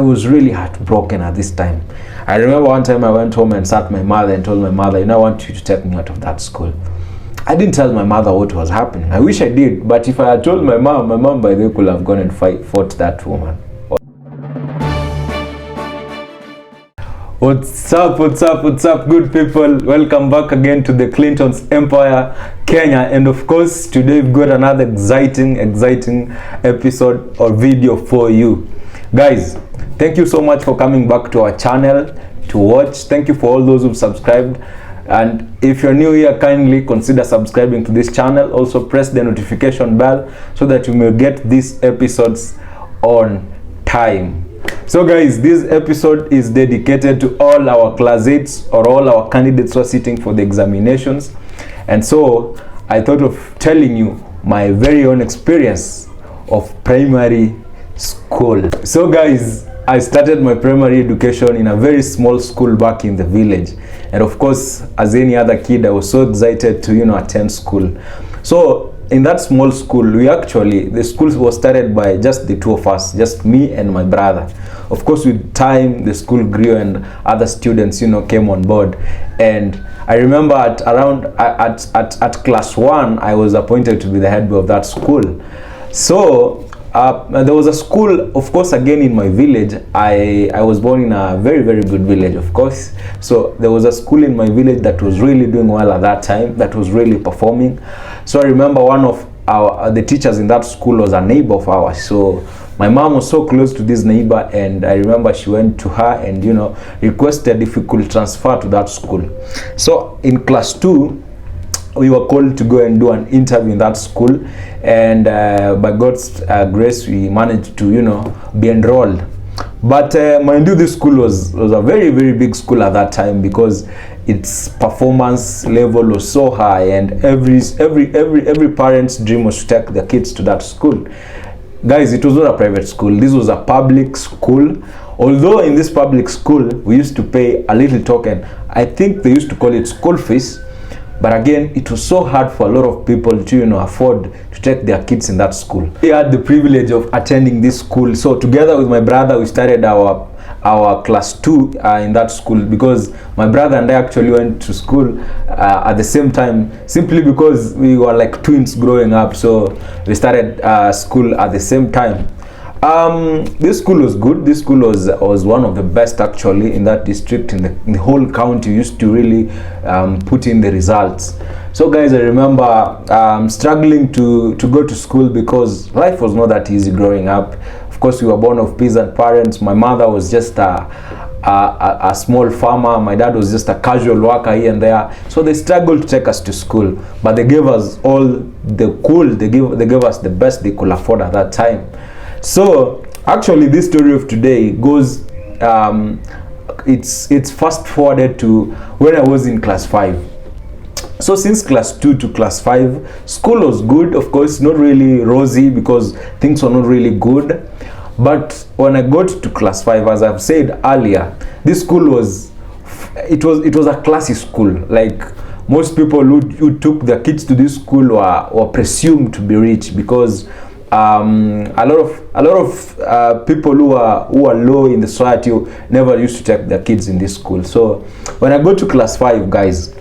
was really heartbroken at this time. I remember one time I went home and sat my mother and told my mother, I want you to take me out of that school. I didn't tell my mother what was happening. I wish I did, but if I had told my mom by the way could have gone and fought that woman. What's up, good people? Welcome back again to the Clinton's Empire, Kenya. And of course, today we've got another exciting episode or video for you. Guys, thank you so much for coming back to our channel to watch. Thank you for all those who've subscribed. And if you're new here, kindly consider subscribing to this channel. Also press the notification bell so that you may get these episodes on time. So guys, this episode is dedicated to all our class 8s or all our candidates who are sitting for the examinations. And so I thought of telling you my very own experience of primary school. So guys, I started my primary education in a very small school back in the village. And of course, as any other kid, I was so excited to, attend school. So in that small school, the school was started by just the two of us, just me and my brother. Of course, with time, the school grew and other students, came on board. And I remember at class 1, I was appointed to be the head boy of that school. So there was a school, of course, again in my village. I was born in a very good village, of course. So there was a school in my village that was really doing well at that time, that was really performing. So I remember one of the teachers in that school was a neighbor of ours. So my mom was so close to this neighbor, and I remember she went to her and requested if we could transfer to that school. So in class 2, we were called to go and do an interview in that school, and by God's grace, we managed to be enrolled. But mind you, this school was a very big school at that time, because its performance level was so high, and every parent's dream was to take their kids to that school. Guys, it was not a private school. This was a public school. Although in this public school, we used to pay a little token. I think they used to call it school fees. But again, it was so hard for a lot of people to afford to take their kids in that school. We had the privilege of attending this school. So together with my brother, we started our class 2 in that school, because my brother and I actually went to school at the same time, simply because we were like twins growing up. So we started school at the same time. This school was good. This school was one of the best actually in that district, in the whole county. Used to really put in the results. So guys, I remember struggling to go to school, because life was not that easy growing up. Of course, we were born of peasant parents. My mother was just a small farmer. My dad was just a casual worker here and there. So they struggled to take us to school, but they gave us all the cool. They gave us the best they could afford at that time. So actually, this story of today goes, it's fast forwarded to when I was in class 5. So since class 2 to class 5, school was good. Of course, not really rosy, because things were not really good. But when I got to class 5, as I've said earlier, this school was a classy school. Like, most people who took their kids to this school were presumed to be rich, because a lot of people who are low in the society never used to take their kids in this school. So when I go to class 5, guys,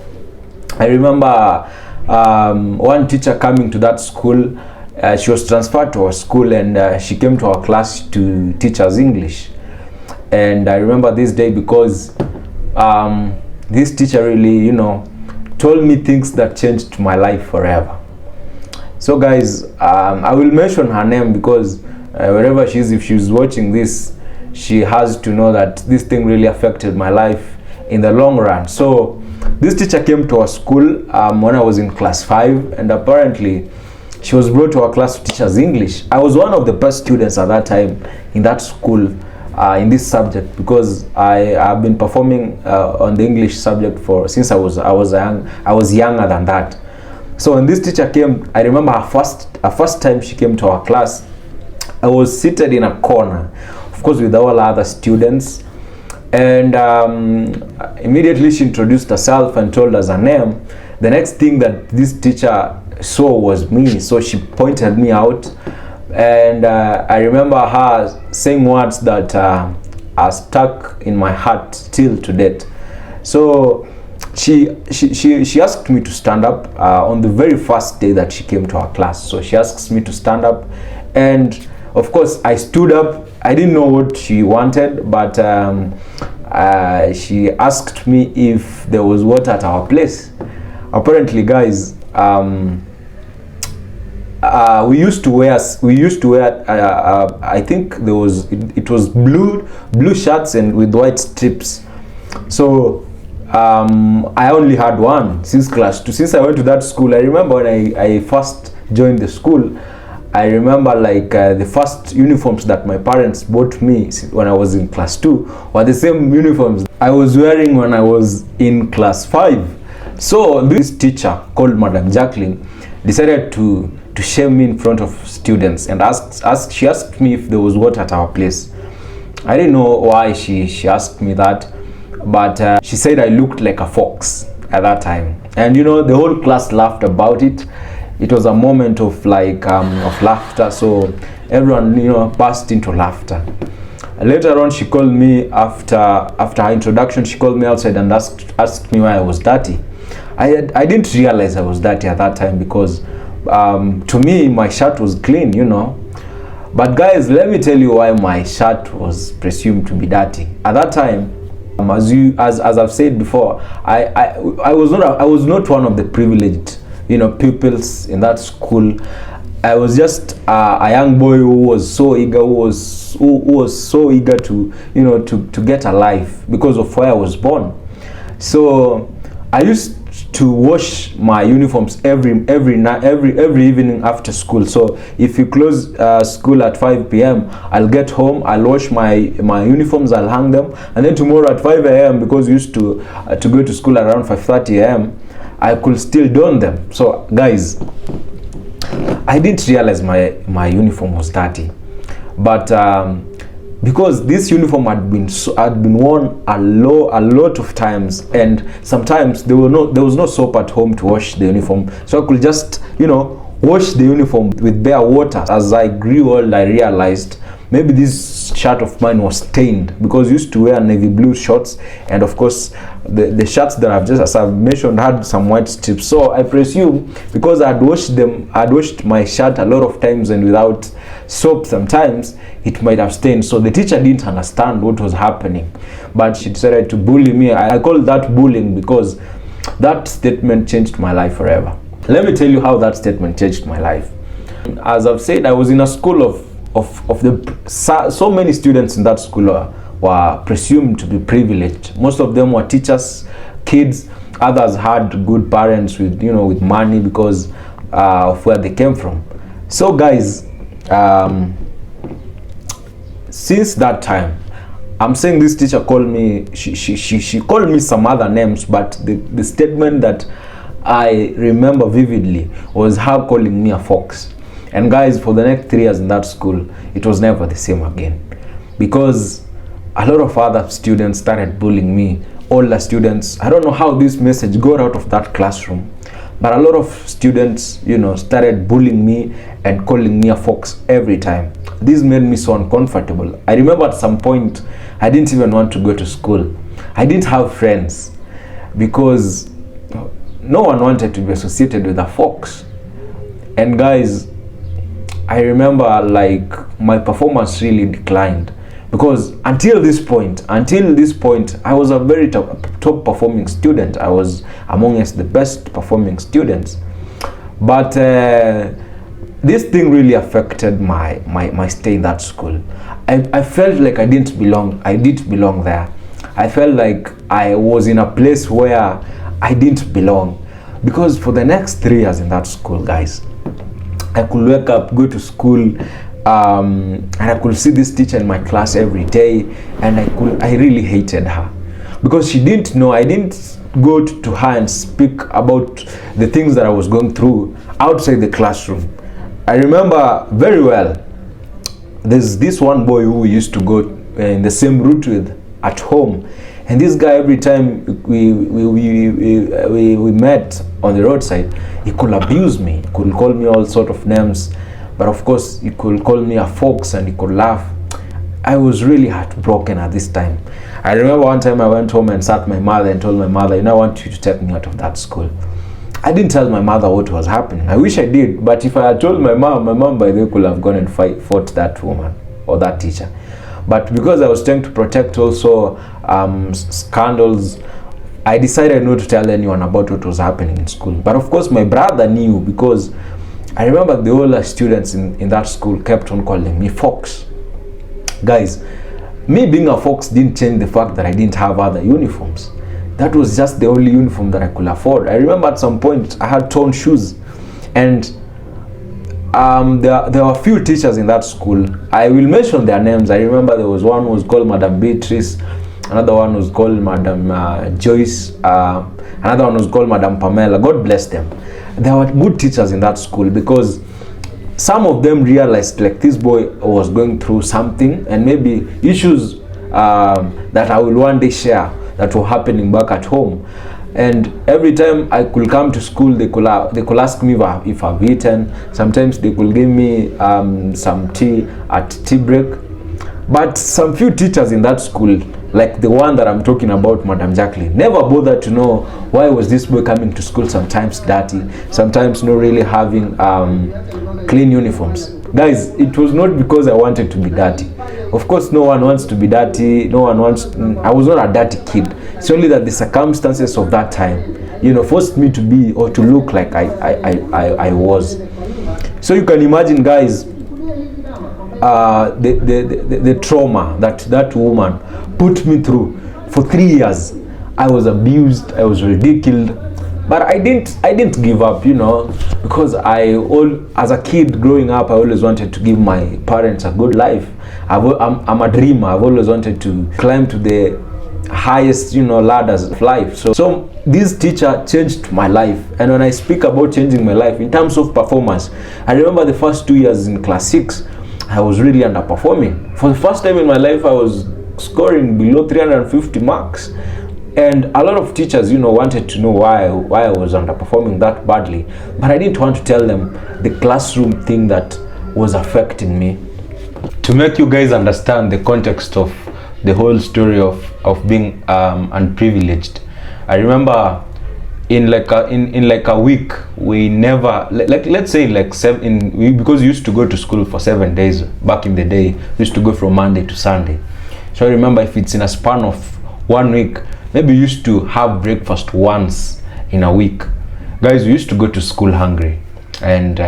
I remember one teacher coming to that school. She was transferred to our school, and she came to our class to teach us English. And I remember this day, because this teacher really told me things that changed my life forever. So guys, I will mention her name, because wherever she is, if she's watching this, she has to know that this thing really affected my life in the long run. So this teacher came to our school when I was in class 5, and apparently she was brought to our class to teach us English. I was one of the best students at that time in that school in this subject, because I have been performing on the English subject since I was younger than that. So when this teacher came, I remember her first time she came to our class, I was seated in a corner, of course, with all other students. And immediately she introduced herself and told us her name. The next thing that this teacher saw was me, so she pointed me out. And I remember her saying words that are stuck in my heart till to date. So she asked me to stand up on the very first day that she came to our class. So she asks me to stand up, and of course I stood up. I didn't know what she wanted, but she asked me if there was water at our place. Apparently, guys, we used to wear I think it was blue shirts and with white strips. So I only had one since class 2. Since I went to that school, I remember when I first joined the school, I remember like the first uniforms that my parents bought me when I was in class 2 were the same uniforms I was wearing when I was in class 5. So this teacher called Madam Jacqueline decided to shame me in front of students, and she asked me if there was water at our place. I didn't know why she asked me that, but she said I looked like a fox at that time, and you know, the whole class laughed about it. It was a moment of like of laughter, so everyone, you know, burst into laughter. Later on, she called me after her introduction. She called me outside and asked me why I was dirty. I didn't realize I was dirty at that time, because to me my shirt was clean, you know. But guys, let me tell you why my shirt was presumed to be dirty at that time. As I've said before, I was not one of the privileged, you know, pupils in that school. I was just a young boy who was so eager, who was so eager to, you know, to get a life because of where I was born. So I used to wash my uniforms every evening after school. So if you close school at 5 p.m, I'll get home, I'll wash my uniforms, I'll hang them, and then tomorrow at 5 a.m, because we used to go to school around 5:30 a.m, I could still don them. So guys, I didn't realize my uniform was dirty, but because this uniform had been worn a lot of times, and sometimes there was no soap at home to wash the uniform, so I could just, you know, wash the uniform with bare water. As I grew old, I realized maybe this shirt of mine was stained, because I used to wear navy blue shorts, and of course the shirts that as I've mentioned, had some white strips. So I presume because I'd washed my shirt a lot of times and without soap, sometimes it might have stained. So the teacher didn't understand what was happening, but she decided to bully me. I call that bullying, because that statement changed my life forever. Let me tell you how that statement changed my life. As I've said, I was in a school so many students in that school were presumed to be privileged. Most of them were teachers' kids. Others had good parents with, you know, with money, because of where they came from. So guys, since that time, I'm saying this teacher called me, she called me some other names, but the statement that I remember vividly was her calling me a fox. And guys, for the next 3 years in that school, it was never the same again, because a lot of other students started bullying me. Older students, I don't know how this message got out of that classroom, but a lot of students, you know, started bullying me and calling me a fox every time. This made me so uncomfortable. I remember at some point, I didn't even want to go to school. I didn't have friends, because no one wanted to be associated with a fox. And guys, I remember like my performance really declined, because until this point I was a very top performing student. I was amongst the best performing students, but this thing really affected my stay in that school. I felt like I didn't belong there. I felt like I was in a place where I didn't belong, because for the next 3 years in that school, guys, I could wake up, go to school, and I could see this teacher in my class every day, and I really hated her, because she didn't know. I didn't go to her and speak about the things that I was going through outside the classroom. I remember very well, there's this one boy who we used to go in the same route with at home, and this guy, every time we met on the roadside, he could abuse me. He could call me all sort of names, but of course he could call me a fox, and he could laugh. I was really heartbroken at this time. I remember one time I went home and sat my mother and told my mother, I want you to take me out of that school. I didn't tell my mother what was happening. I wish I did, but if I had told my mom by the way could have gone and fought that woman or that teacher. But because I was trying to protect also scandals, I decided not to tell anyone about what was happening in school. But of course my brother knew, because I remember the older students in that school kept on calling me Fox. Guys, me being a Fox didn't change the fact that I didn't have other uniforms. That was just the only uniform that I could afford. I remember at some point I had torn shoes, and there were a few teachers in that school. I will mention their names. I remember there was one who was called Madam Beatrice, another one was called Madam Joyce, another one was called Madam Pamela. God bless them. There were good teachers in that school, because some of them realized like this boy was going through something, and maybe issues that I will one day share that were happening back at home. And every time I could come to school, they could ask me if I've eaten. Sometimes they could give me some tea at tea break. But some few teachers in that school, like the one that I'm talking about, Madam Jacqueline, never bothered to know why was this boy coming to school sometimes dirty, sometimes not really having clean uniforms. Guys, it was not because I wanted to be dirty. Of course, no one wants to be dirty. No one wants. I was not a dirty kid. It's only that the circumstances of that time, forced me to be or to look like I was. So you can imagine, guys, the trauma that woman put me through for 3 years. I was abused. I was ridiculed. But I didn't give up, because as a kid growing up, I always wanted to give my parents a good life. I'm a dreamer. I've always wanted to climb to the highest, ladders of life. So this teacher changed my life. And when I speak about changing my life in terms of performance, I remember the first 2 years in class 6, I was really underperforming. For the first time in my life, I was scoring below 350 marks. And a lot of teachers, wanted to know why I was underperforming that badly. But I didn't want to tell them the classroom thing that was affecting me. To make you guys understand the context of the whole story of being unprivileged, I remember in like a week, we never, let's say because we used to go to school for 7 days back in the day. We used to go from Monday to Sunday. So I remember if it's in a span of 1 week, maybe we used to have breakfast once in a week. Guys, we used to go to school hungry, and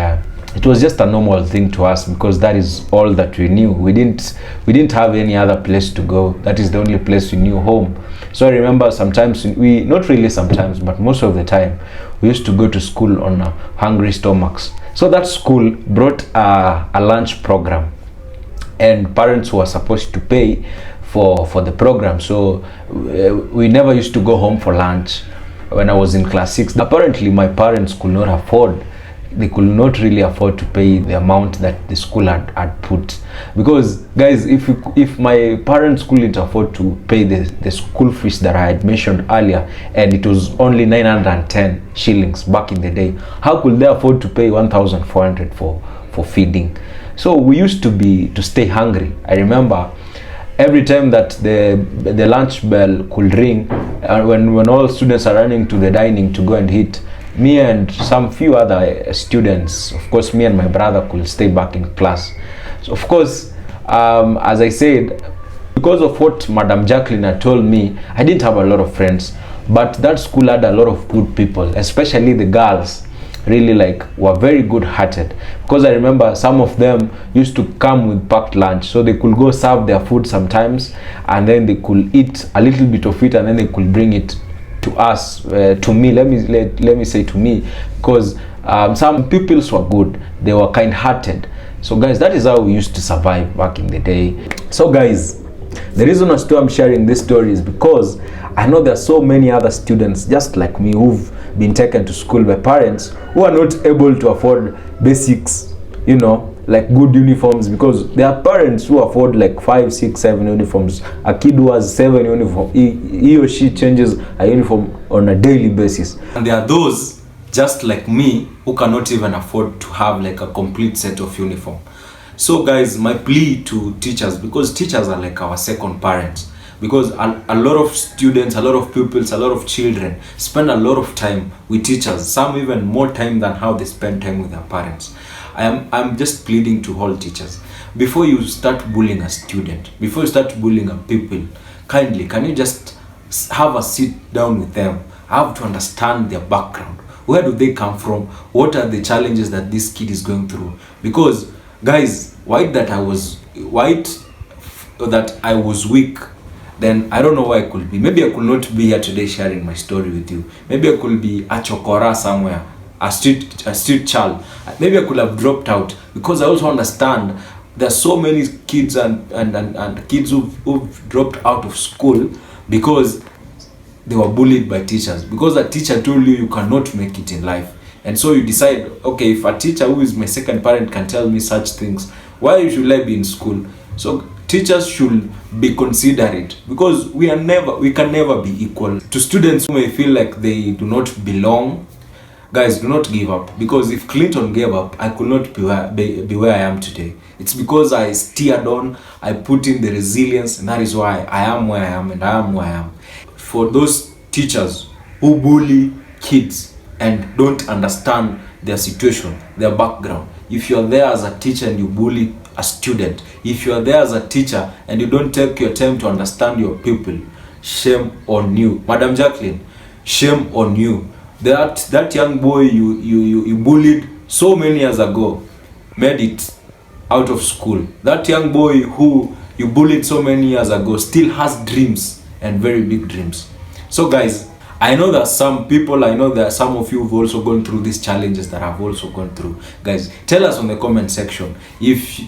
it was just a normal thing to us, because that is all that we knew. We didn't have any other place to go. That is the only place we knew, home. So I remember sometimes not really sometimes, but most of the time, we used to go to school on hungry stomachs. So that school brought a lunch program, and parents were supposed to pay for the program. So we never used to go home for lunch when I was in class 6. Apparently my parents could not afford, they could not really afford to pay the amount that the school had put. Because guys, if my parents couldn't afford to pay the school fees that I had mentioned earlier, and it was only 910 shillings back in the day, how could they afford to pay 1,400 for feeding? So we used to stay hungry. I remember every time that the lunch bell could ring, when all students are running to the dining to go and eat, me and some few other students, of course me and my brother, could stay back in class. So of course, as I said, because of what Madam Jacqueline had told me, I didn't have a lot of friends, but that school had a lot of good people, especially the girls. Really were very good hearted, because I remember some of them used to come with packed lunch, so they could go serve their food sometimes, and then they could eat a little bit of it, and then they could bring it to us, to me, let me say to me, because some pupils were good, they were kind hearted. So guys, that is how we used to survive back in the day. So guys, the reason as to I'm sharing this story is because I know there are so many other students just like me who've been taken to school by parents who are not able to afford basics, like good uniforms, because there are parents who afford like 5, 6, 7 uniforms. A kid who has 7 uniforms, he or she changes a uniform on a daily basis. And there are those just like me who cannot even afford to have like a complete set of uniform. So guys, my plea to teachers, because teachers are like our second parents, because a lot of students, a lot of pupils, a lot of children spend a lot of time with teachers, some even more time than how they spend time with their parents. I'm just pleading to all teachers, before you start bullying a student, before you start bullying a pupil, kindly can you just have a sit down with them, have to understand their background. Where do they come from? What are the challenges that this kid is going through? Because guys, white that I was weak, then I don't know where I could be. Maybe I could not be here today sharing my story with you. Maybe I could be a chokora somewhere, a street child. Maybe I could have dropped out, because I also understand there are so many kids and kids who've dropped out of school because they were bullied by teachers, because a teacher told you cannot make it in life, and so you decide, okay, if a teacher who is my second parent can tell me such things, why should I be in school? So teachers should be considerate, because we can never be equal. To students who may feel like they do not belong, guys, do not give up, because if Clinton gave up, I could not be where I am today. It's because I steered on, I put in the resilience, and that is why I am where I am, and I am where I am. For those teachers who bully kids and don't understand their situation, their background, if you're there as a teacher and you bully a student, if you're there as a teacher and you don't take your time to understand your pupil, shame on you. Madam Jacqueline, shame on you. That young boy you bullied so many years ago made it out of school. That young boy who you bullied so many years ago still has dreams, and very big dreams. So guys, I know that some of you have also gone through these challenges that I've also gone through. Guys, tell us on the comment section if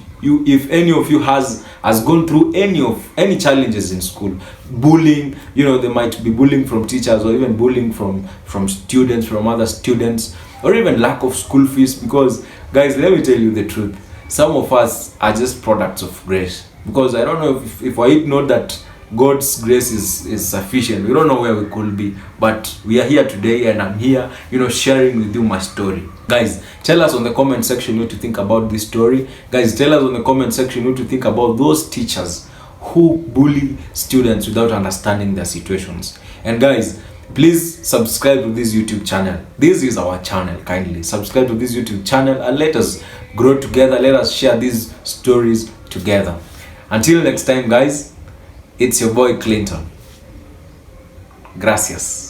any of you has gone through any challenges in school. Bullying, they might be bullying from teachers, or even bullying from students, from other students, or even lack of school fees. Because guys, let me tell you the truth, some of us are just products of grace, because I don't know if I ignore that God's grace is sufficient, we don't know where we could be, but we are here today, and I'm here, sharing with you my story. Guys, tell us on the comment section what you think about this story. Guys, tell us on the comment section what you think about those teachers who bully students without understanding their situations. And guys, please subscribe to this YouTube channel. This is our channel. Kindly subscribe to this YouTube channel and let us grow together. Let us share these stories together. Until next time, guys, it's your boy Clinton. Gracias.